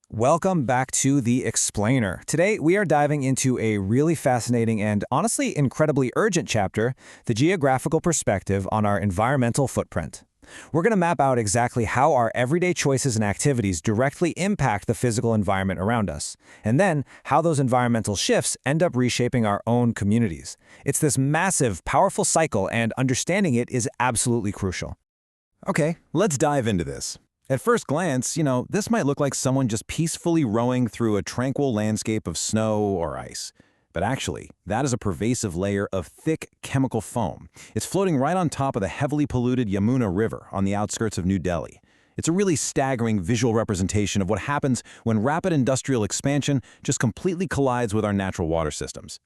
Welcome back to The Explainer. Today, we are diving into a really fascinating and honestly incredibly urgent chapter, the geographical perspective on our environmental footprint. We're going to map out exactly how our everyday choices and activities directly impact the physical environment around us, and then how those environmental shifts end up reshaping our own communities. It's this massive, powerful cycle, and understanding it is absolutely crucial. Okay, let's dive into this. At first glance, this might look like someone just peacefully rowing through a tranquil landscape of snow or ice. But actually, that is a pervasive layer of thick chemical foam. It's floating right on top of the heavily polluted Yamuna River on the outskirts of New Delhi. It's a really staggering visual representation of what happens when rapid industrial expansion just completely collides with our natural water systems.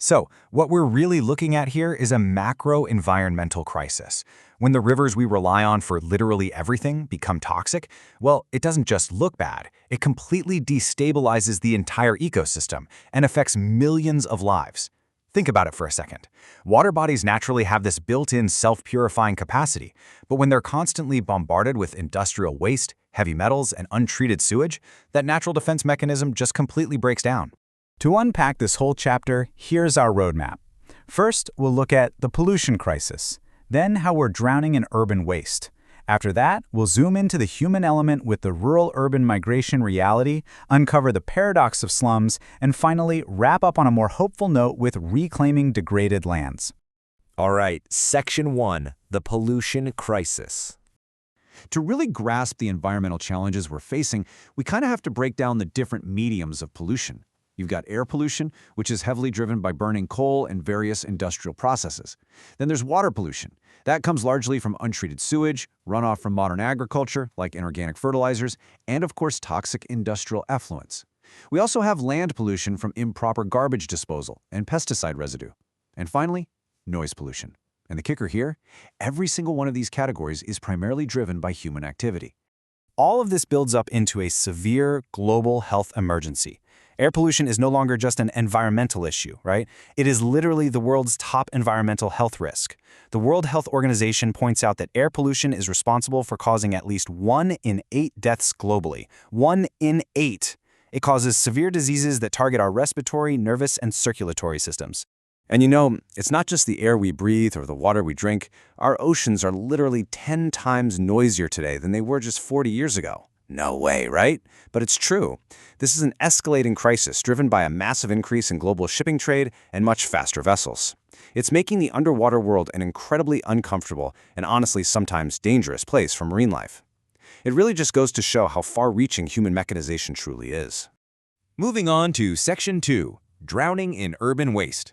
So, what we're really looking at here is a macro-environmental crisis. When the rivers we rely on for literally everything become toxic, well, it doesn't just look bad, it completely destabilizes the entire ecosystem and affects millions of lives. Think about it for a second. Water bodies naturally have this built-in self-purifying capacity, but when they're constantly bombarded with industrial waste, heavy metals, and untreated sewage, that natural defense mechanism just completely breaks down. To unpack this whole chapter, here's our roadmap. First, we'll look at the pollution crisis, then how we're drowning in urban waste. After that, we'll zoom into the human element with the rural-urban migration reality, uncover the paradox of slums, and finally wrap up on a more hopeful note with reclaiming degraded lands. All right, Section 1, the pollution crisis. To really grasp the environmental challenges we're facing, we kind of have to break down the different mediums of pollution. You've got air pollution, which is heavily driven by burning coal and various industrial processes. Then there's water pollution. That comes largely from untreated sewage, runoff from modern agriculture, like inorganic fertilizers, and of course toxic industrial effluents. We also have land pollution from improper garbage disposal and pesticide residue. And finally, noise pollution. And the kicker here, every single one of these categories is primarily driven by human activity. All of this builds up into a severe global health emergency. Air pollution is no longer just an environmental issue, right? It is literally the world's top environmental health risk. The World Health Organization points out that air pollution is responsible for causing at least 1 in 8 deaths globally. 1 in 8! It causes severe diseases that target our respiratory, nervous, and circulatory systems. And it's not just the air we breathe or the water we drink. Our oceans are literally 10 times noisier today than they were just 40 years ago. No way, right? But it's true. This is an escalating crisis driven by a massive increase in global shipping trade and much faster vessels. It's making the underwater world an incredibly uncomfortable and honestly sometimes dangerous place for marine life. It really just goes to show how far-reaching human mechanization truly is. Moving on to Section 2, drowning in urban waste.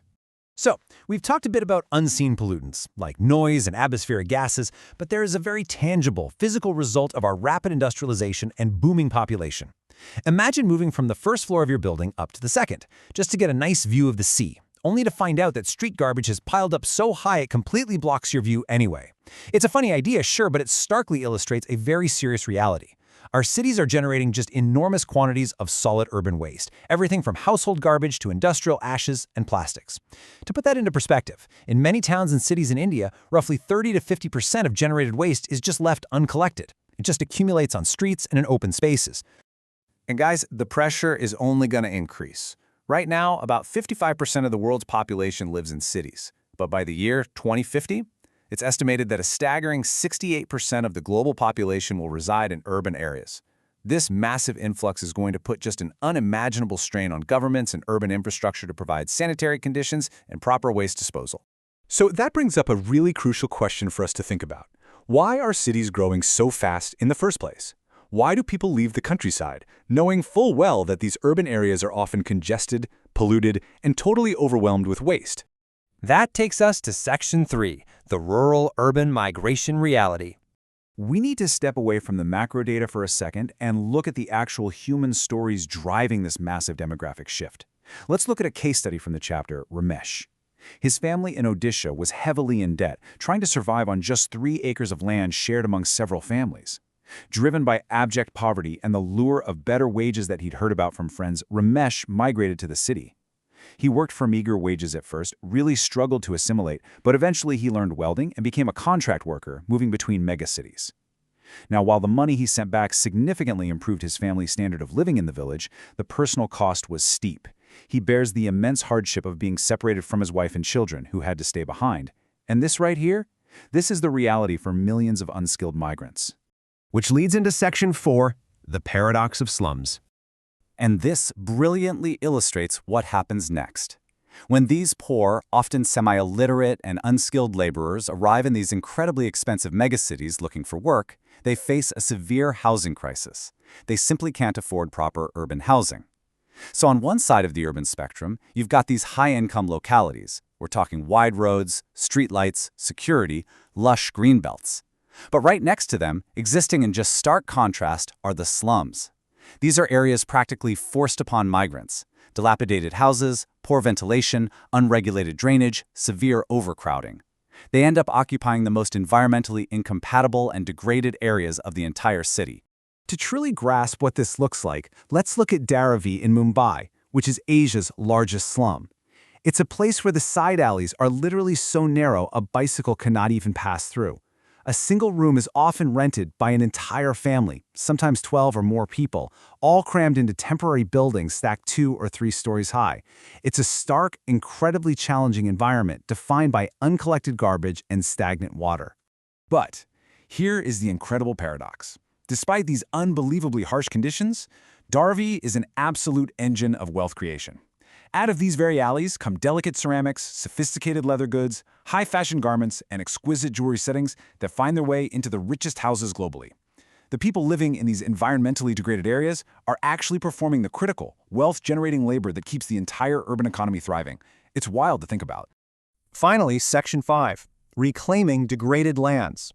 So, we've talked a bit about unseen pollutants, like noise and atmospheric gases, but there is a very tangible, physical result of our rapid industrialization and booming population. Imagine moving from the first floor of your building up to the second, just to get a nice view of the sea, only to find out that street garbage has piled up so high it completely blocks your view anyway. It's a funny idea, sure, but it starkly illustrates a very serious reality. Our cities are generating just enormous quantities of solid urban waste, everything from household garbage to industrial ashes and plastics. To put that into perspective, in many towns and cities in India, roughly 30 to 50% of generated waste is just left uncollected. It just accumulates on streets and in open spaces. And guys, the pressure is only going to increase. Right now, about 55% of the world's population lives in cities. But by the year 2050, it's estimated that a staggering 68% of the global population will reside in urban areas. This massive influx is going to put just an unimaginable strain on governments and urban infrastructure to provide sanitary conditions and proper waste disposal. So that brings up a really crucial question for us to think about. Why are cities growing so fast in the first place? Why do people leave the countryside, knowing full well that these urban areas are often congested, polluted, and totally overwhelmed with waste? That takes us to Section 3, the rural-urban migration reality. We need to step away from the macro data for a second and look at the actual human stories driving this massive demographic shift. Let's look at a case study from the chapter, Ramesh. His family in Odisha was heavily in debt, trying to survive on just 3 acres of land shared among several families. Driven by abject poverty and the lure of better wages that he'd heard about from friends, Ramesh migrated to the city. He worked for meager wages at first, really struggled to assimilate, but eventually he learned welding and became a contract worker, moving between megacities. Now, while the money he sent back significantly improved his family's standard of living in the village, the personal cost was steep. He bears the immense hardship of being separated from his wife and children, who had to stay behind. And this right here? This is the reality for millions of unskilled migrants. Which leads into Section 4, the paradox of slums. And this brilliantly illustrates what happens next. When these poor, often semi-illiterate and unskilled laborers arrive in these incredibly expensive megacities looking for work, they face a severe housing crisis. They simply can't afford proper urban housing. So on one side of the urban spectrum, you've got these high-income localities. We're talking wide roads, streetlights, security, lush green belts. But right next to them, existing in just stark contrast, are the slums. These are areas practically forced upon migrants. Dilapidated houses, poor ventilation, unregulated drainage, severe overcrowding. They end up occupying the most environmentally incompatible and degraded areas of the entire city. To truly grasp what this looks like, let's look at Dharavi in Mumbai, which is Asia's largest slum. It's a place where the side alleys are literally so narrow a bicycle cannot even pass through. A single room is often rented by an entire family, sometimes 12 or more people, all crammed into temporary buildings stacked 2 or 3 stories high. It's a stark, incredibly challenging environment defined by uncollected garbage and stagnant water. But here is the incredible paradox. Despite these unbelievably harsh conditions, Dharavi is an absolute engine of wealth creation. Out of these very alleys come delicate ceramics, sophisticated leather goods, high-fashion garments, and exquisite jewelry settings that find their way into the richest houses globally. The people living in these environmentally degraded areas are actually performing the critical, wealth-generating labor that keeps the entire urban economy thriving. It's wild to think about. Finally, Section 5, reclaiming degraded lands.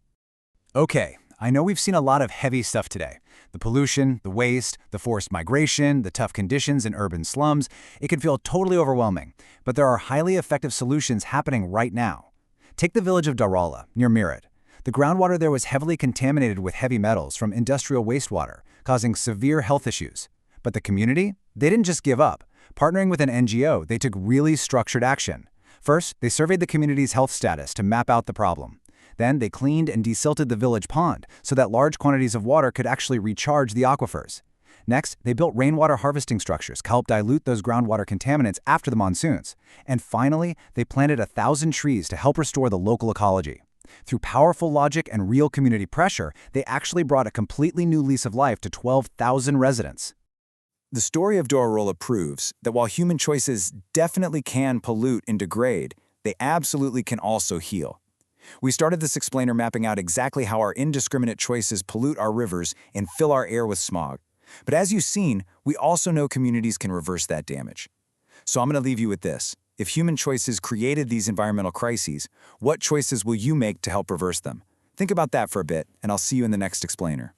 Okay, I know we've seen a lot of heavy stuff today. The pollution, the waste, the forced migration, the tough conditions in urban slums. It can feel totally overwhelming, but there are highly effective solutions happening right now. Take the village of Dharwala, near Meerut. The groundwater there was heavily contaminated with heavy metals from industrial wastewater, causing severe health issues. But the community? They didn't just give up. Partnering with an NGO, they took really structured action. First, they surveyed the community's health status to map out the problem. Then they cleaned and desilted the village pond so that large quantities of water could actually recharge the aquifers. Next, they built rainwater harvesting structures to help dilute those groundwater contaminants after the monsoons. And finally, they planted 1,000 trees to help restore the local ecology. Through powerful logic and real community pressure, they actually brought a completely new lease of life to 12,000 residents. The story of Dharwala proves that while human choices definitely can pollute and degrade, they absolutely can also heal. We started this explainer mapping out exactly how our indiscriminate choices pollute our rivers and fill our air with smog. But as you've seen, we also know communities can reverse that damage. So I'm going to leave you with this. If human choices created these environmental crises, what choices will you make to help reverse them? Think about that for a bit, and I'll see you in the next explainer.